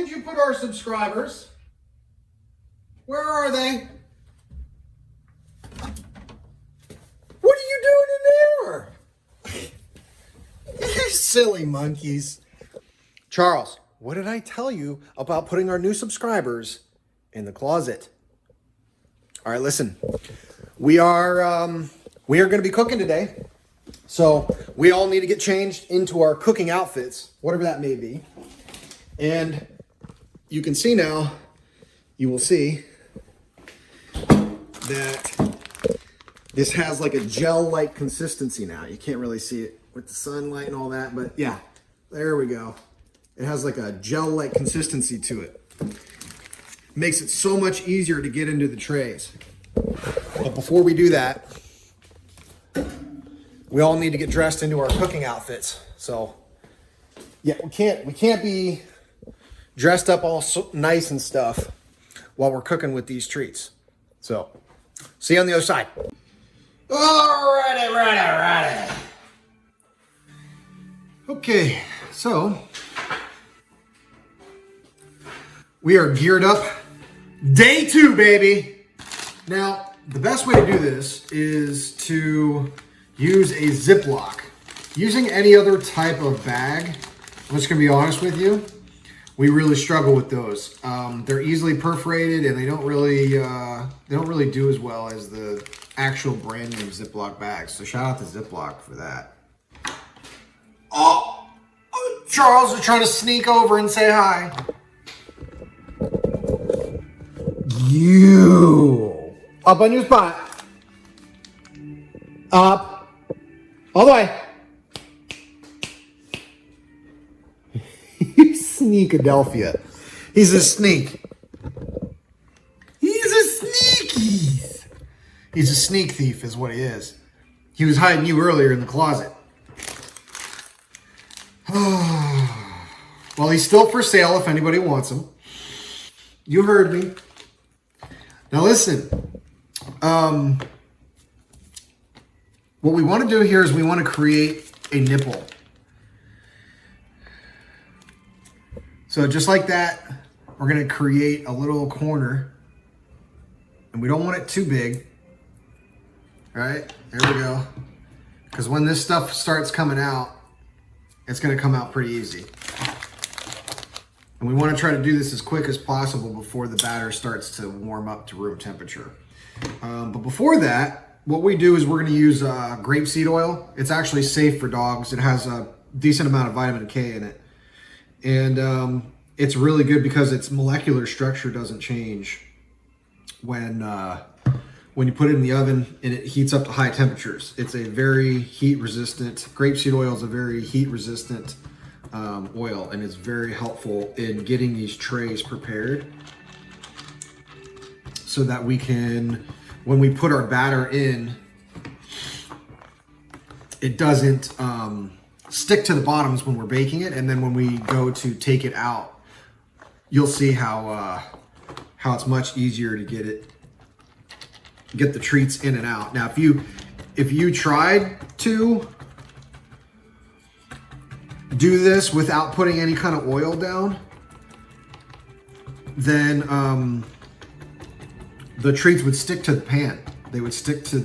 did you put our subscribers? Where are they? What are you doing in there? You silly monkeys. Charles, what did I tell you about putting our new subscribers in the closet? All right, listen. We are going to be cooking today. So we all need to get changed into our cooking outfits, whatever that may be. And you can see now, you will see that this has like a gel-like consistency now. You can't really see it with the sunlight and all that, but yeah, there we go. It has like a gel-like consistency to it. Makes it so much easier to get into the trays. But before we do that, we all need to get dressed into our cooking outfits. So yeah, we can't be dressed up all so nice and stuff while we're cooking with these treats. So see you on the other side. Alrighty. Okay, so we are geared up. Day 2, baby. Now, the best way to do this is to use a Ziploc. Using any other type of bag, I'm just gonna be honest with you, we really struggle with those. They're easily perforated and they don't really do as well as the actual brand name Ziploc bags. So shout out to Ziploc for that. Oh, Charles is trying to sneak over and say hi. You up on your spot. Up. All the way. Sneakadelphia. He's a sneak. He's a sneaky. He's a sneak thief is what he is. He was hiding you earlier in the closet. Well, he's still for sale if anybody wants him. You heard me. Now listen. What we want to do here is we want to create a nipple. So just like that, we're going to create a little corner. And we don't want it too big. All right, there we go. Because when this stuff starts coming out, it's going to come out pretty easy. And we want to try to do this as quick as possible before the batter starts to warm up to room temperature. But before that, what we do is we're going to use grapeseed oil. It's actually safe for dogs. It has a decent amount of vitamin K in it. And it's really good because its molecular structure doesn't change when you put it in the oven and it heats up to high temperatures. It's a very heat resistant, grapeseed oil is a very heat resistant oil, and it's very helpful in getting these trays prepared so that we can, when we put our batter in, it doesn't stick to the bottoms when we're baking it, and then when we go to take it out, you'll see how it's much easier to get the treats in and out. Now, if you tried to do this without putting any kind of oil down, then the treats would stick to the pan. They would stick to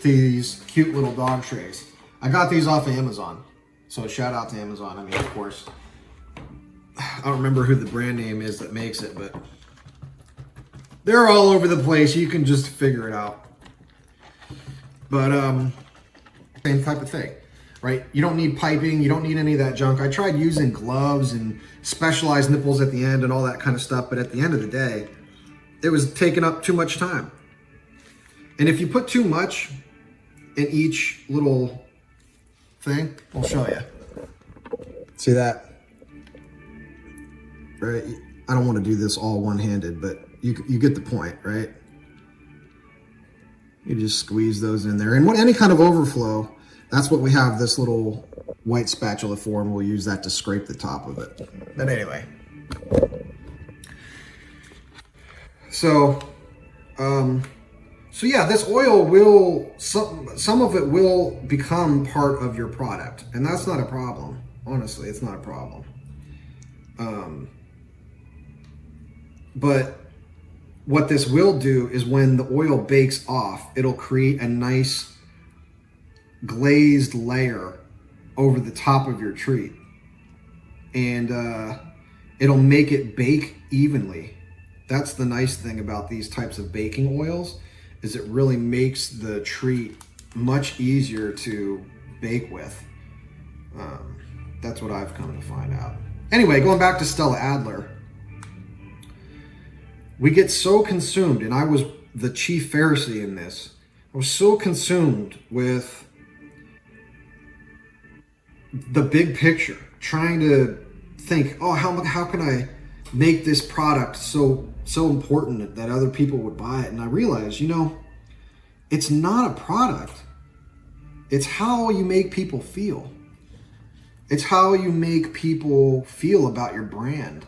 these cute little dog trays. I got these off of Amazon, so shout out to Amazon. I mean, of course, I don't remember who the brand name is that makes it, but they're all over the place. You can just figure it out. But same type of thing, right? You don't need piping. You don't need any of that junk. I tried using gloves and specialized nipples at the end and all that kind of stuff, but at the end of the day, it was taking up too much time. And if you put too much in each little thing, I'll show you. See that? Right? I don't want to do this all one-handed, but you get the point, right? You just squeeze those in there. And any kind of overflow, that's what we have this little white spatula for, and we'll use that to scrape the top of it. But anyway. So yeah, this oil will, some of it will become part of your product, and that's not a problem. Honestly, it's not a problem. But what this will do is when the oil bakes off, it'll create a nice glazed layer over the top of your treat. And it'll make it bake evenly. That's the nice thing about these types of baking oils, is it really makes the treat much easier to bake with. That's what I've come to find out. Anyway, going back to Stella Adler, we get so consumed, and I was the chief Pharisee in this. I was so consumed with the big picture, trying to think, oh, how can I make this product so important that other people would buy it? And I realized, it's not a product. It's how you make people feel. It's how you make people feel about your brand.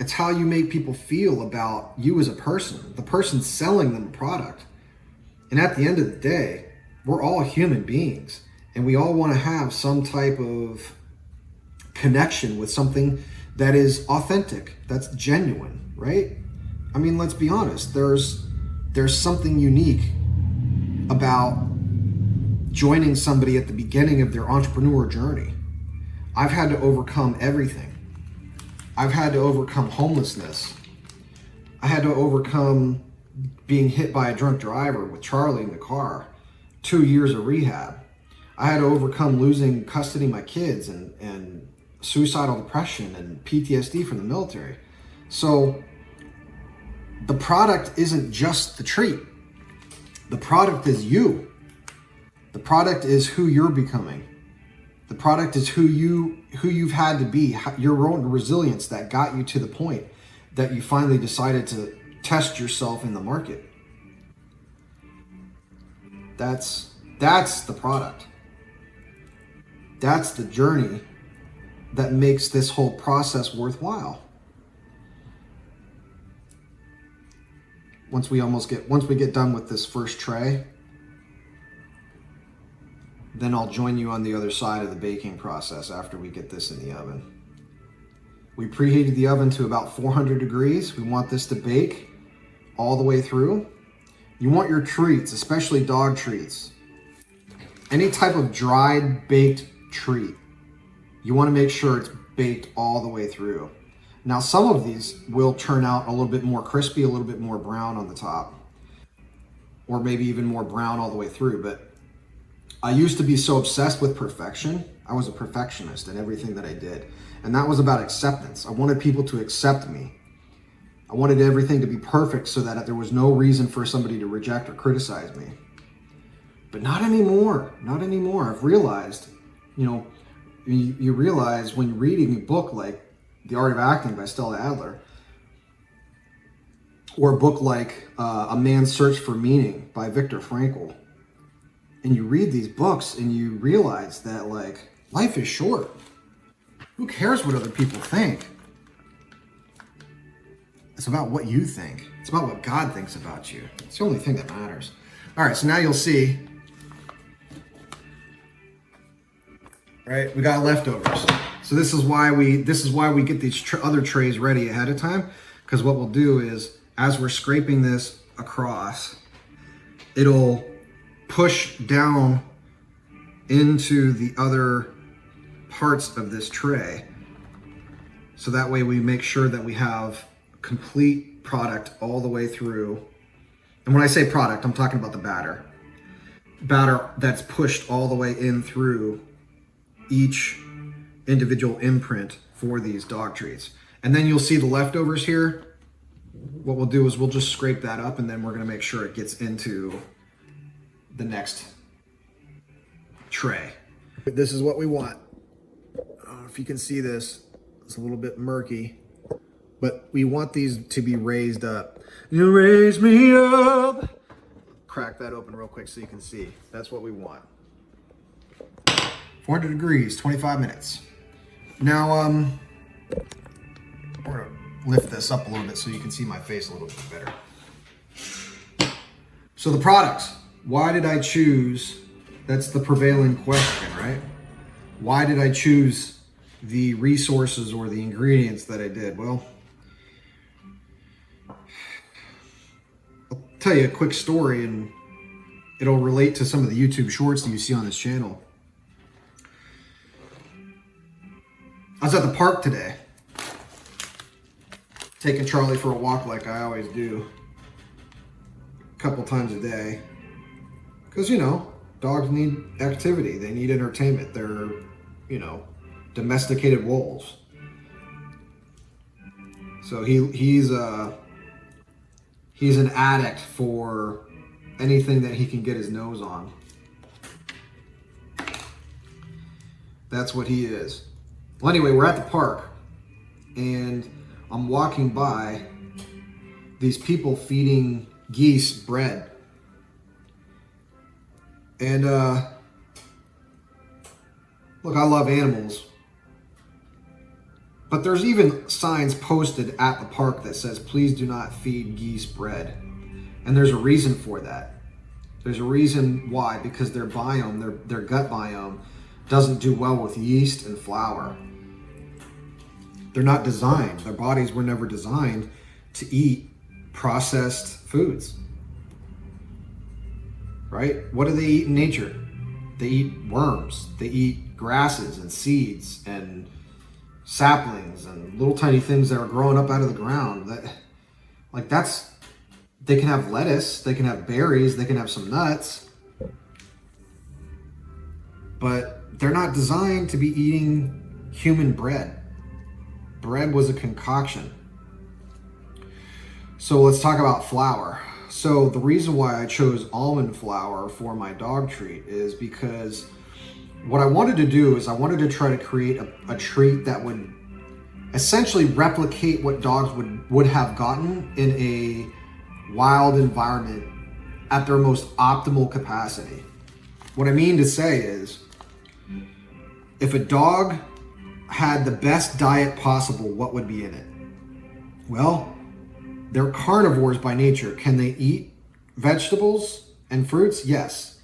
It's how you make people feel about you as a person, the person selling them a product. And at the end of the day, we're all human beings, and we all want to have some type of connection with something that is authentic, that's genuine, right? I mean, let's be honest. There's something unique about joining somebody at the beginning of their entrepreneur journey. I've had to overcome everything. I've had to overcome homelessness. I had to overcome being hit by a drunk driver with Charlie in the car, 2 years of rehab. I had to overcome losing custody of my kids and suicidal depression and PTSD from the military. So the product isn't just the treat. The product is you. The product is who you're becoming. The product is who you've had to be, your own resilience that got you to the point that you finally decided to test yourself in the market. That's the product. That's the journey that makes this whole process worthwhile. Once we get done with this first tray, then I'll join you on the other side of the baking process after we get this in the oven. We preheated the oven to about 400 degrees. We want this to bake all the way through. You want your treats, especially dog treats, any type of dried baked treat, you want to make sure it's baked all the way through. Now, some of these will turn out a little bit more crispy, a little bit more brown on the top, or maybe even more brown all the way through. But I used to be so obsessed with perfection. I was a perfectionist in everything that I did. And that was about acceptance. I wanted people to accept me. I wanted everything to be perfect so that there was no reason for somebody to reject or criticize me. But not anymore. Not anymore. I've realized, you realize when you're reading a book like The Art of Acting by Stella Adler, or a book like A Man's Search for Meaning by Viktor Frankl, and you read these books and you realize that life is short. Who cares what other people think? It's about what you think. It's about what God thinks about you. It's the only thing that matters. All right, so now you'll see. Right, we got leftovers. So this is why we get these other trays ready ahead of time, because what we'll do is, as we're scraping this across, it'll push down into the other parts of this tray. So that way we make sure that we have complete product all the way through. And when I say product, I'm talking about the batter. Batter that's pushed all the way in through each individual imprint for these dog treats. And then you'll see the leftovers here. What we'll do is we'll just scrape that up, and then we're gonna make sure it gets into the next tray. This is what we want. If you can see this, it's a little bit murky, but we want these to be raised up. You raise me up. Crack that open real quick so you can see. That's what we want. 400 degrees, 25 minutes. Now, we're gonna lift this up a little bit so you can see my face a little bit better. So the products, why did I choose, that's the prevailing question, right? Why did I choose the resources or the ingredients that I did? Well, tell you a quick story, and it'll relate to some of the YouTube shorts that you see on this channel. I was at the park today, taking Charlie for a walk like I always do, a couple times a day. Because, you know, dogs need activity. They need entertainment. They're, you know, domesticated wolves. So he's an addict for anything that he can get his nose on. That's what he is. Well, anyway, we're at the park, and I'm walking by these people feeding geese bread. And look, I love animals, but there's even signs posted at the park that says, please do not feed geese bread. And there's a reason for that. There's a reason why, because their biome, their gut biome, doesn't do well with yeast and flour. They're not designed. Their bodies were never designed to eat processed foods. Right? What do they eat in nature? They eat worms. They eat grasses and seeds and saplings and little tiny things that are growing up out of the ground. They can have lettuce, they can have berries, they can have some nuts, but they're not designed to be eating human bread. Bread was a concoction. So let's talk about flour. So the reason why I chose almond flour for my dog treat is because what I wanted to do is I wanted to try to create a treat that would essentially replicate what dogs would have gotten in a wild environment at their most optimal capacity. What I mean to say is, if a dog had the best diet possible, what would be in it? Well, they're carnivores by nature. Can they eat vegetables and fruits? Yes.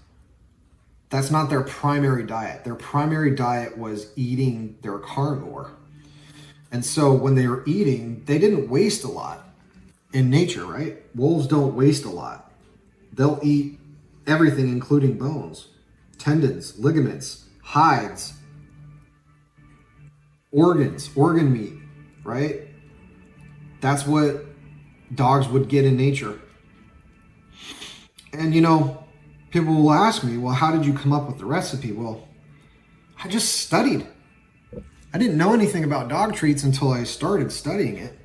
That's not their primary diet. Their primary diet was eating. They're a carnivore. And so when they were eating, they didn't waste a lot in nature, right? Wolves don't waste a lot. They'll eat everything, including bones, tendons, ligaments, hides, organs, organ meat, right? That's what dogs would get in nature. And, you know, people will ask me, well, how did you come up with the recipe? Well, I just studied. I didn't know anything about dog treats until I started studying it,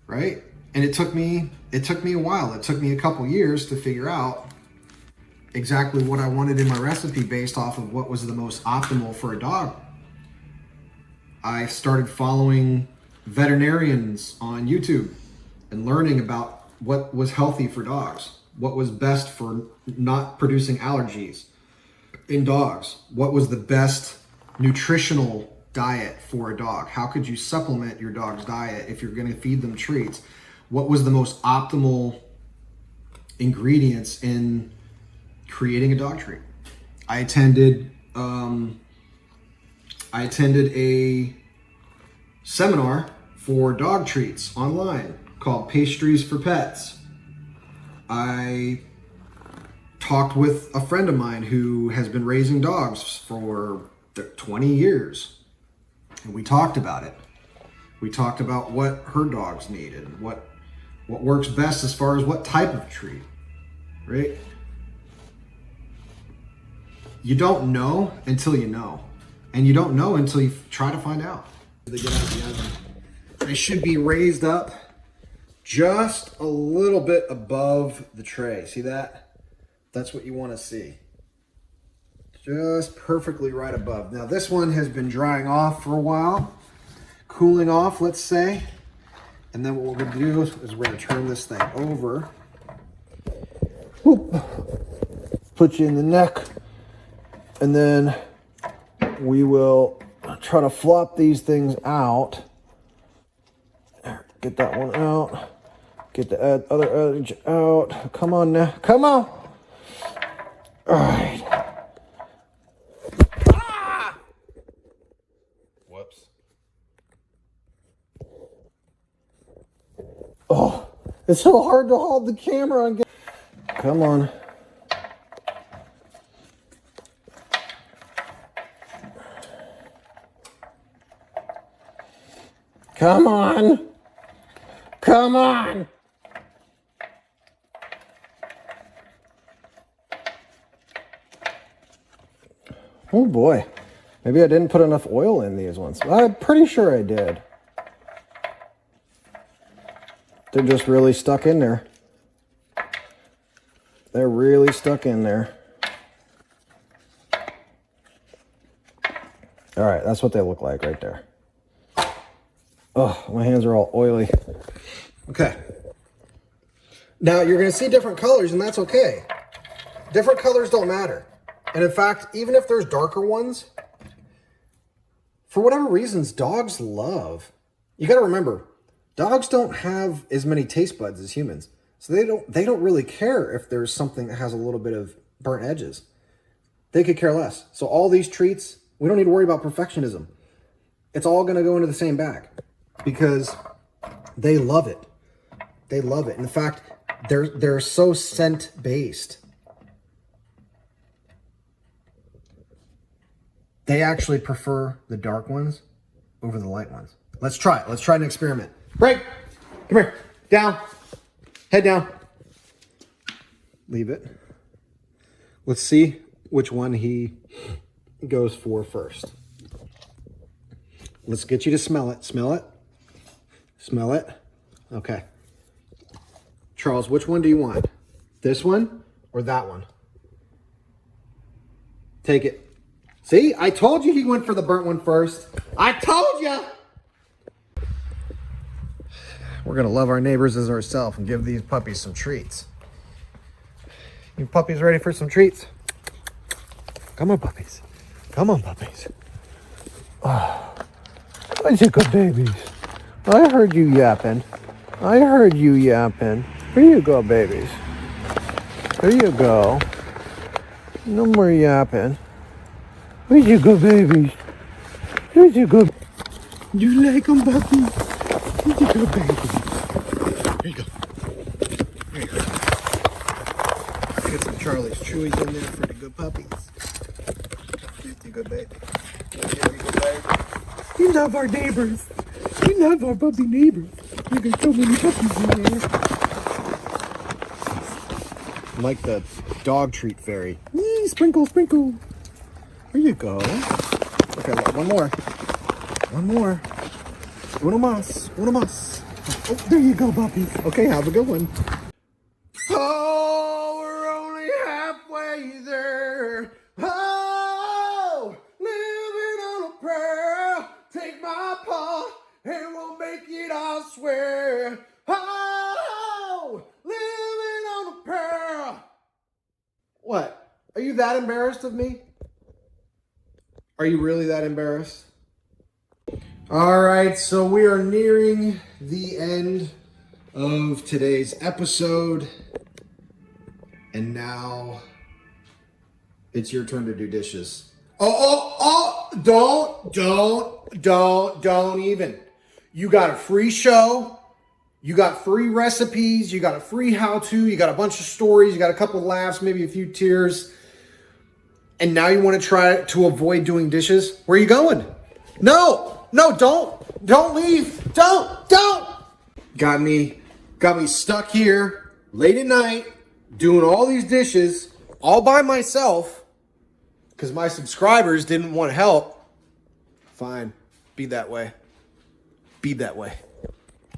right? And it took me a while. It took me a couple years to figure out exactly what I wanted in my recipe based off of what was the most optimal for a dog. I started following veterinarians on YouTube and learning about what was healthy for dogs, what was best for not producing allergies in dogs, what was the best nutritional diet for a dog, how could you supplement your dog's diet if you're going to feed them treats, what was the most optimal ingredients in creating a dog treat. I attended a seminar for dog treats online called Pastries for Pets. I talked with a friend of mine who has been raising dogs for 20 years. And we talked about it. We talked about what her dogs needed, what works best as far as what type of treat, right? You don't know until you know. And you don't know until you try to find out. They get out of the oven. They should be raised up just a little bit above the tray. See that? That's what you want to see. Just perfectly right above. Now this one has been drying off for a while, cooling off, let's say. And then what we're gonna do is we're gonna turn this thing over. Whoop. Put you in the neck. And then we will try to flop these things out. Get that one out. Get the other edge out. Come on now. Come on. All right. Ah! Whoops. Oh, It's so hard to hold the camera and get... Come on. Come on. Come on. Oh boy. Maybe I didn't put enough oil in these ones. I'm pretty sure I did. They're just really stuck in there. They're really stuck in there. All right, that's what they look like right there. Oh, my hands are all oily. Okay. Now, you're going to see different colors, and that's okay. Different colors don't matter. And in fact, even if there's darker ones, for whatever reasons, dogs love. You got to remember, dogs don't have as many taste buds as humans. So they don't really care if there's something that has a little bit of burnt edges. They could care less. So all these treats, we don't need to worry about perfectionism. It's all going to go into the same bag because they love it. They love it. In fact, they're so scent based. They actually prefer the dark ones over the light ones. Let's try it. Let's try an experiment. Break. Come here. Down. Head down. Leave it. Let's see which one he goes for first. Let's get you to smell it. Smell it. Smell it. Okay. Charles, which one do you want? This one or that one? Take it. See, I told you he went for the burnt one first. I told you. We're going to love our neighbors as ourselves and give these puppies some treats. You puppies ready for some treats? Come on, puppies. Come on, puppies. Oh, where's your good babies? I heard you yapping. I heard you yapping. Here you go, babies. There you go. No more yapping. Where'd you go, babies? Where'd you go? You like them, puppy? Where'd you go, baby? Here you go. Here you go. Get some Charlie's Chewies in there for the good puppies. Get you good, baby. There you go, baby. We love our neighbors. We love our puppy neighbors. We got so many puppies in there. Like the dog treat fairy. Wee, sprinkle, sprinkle. There you go. Okay, one more. One more. Uno más. Uno más. Oh, there you go, puppies. Okay, have a good one. Oh, we're only halfway there. Oh, living on a prayer. Take my paw and we'll make it, I swear. Oh, living on a prayer. What? Are you that embarrassed of me? Are you really that embarrassed? All right, so we are nearing the end of today's episode. And now it's your turn to do dishes. Oh, don't even. You got a free show. You got free recipes. You got a free how-to. You got a bunch of stories. You got a couple of laughs, maybe a few tears. And now you want to try to avoid doing dishes? Where are you going? No, don't leave. Don't. Got me stuck here late at night doing all these dishes all by myself because my subscribers didn't want help. Fine, be that way. Be that way.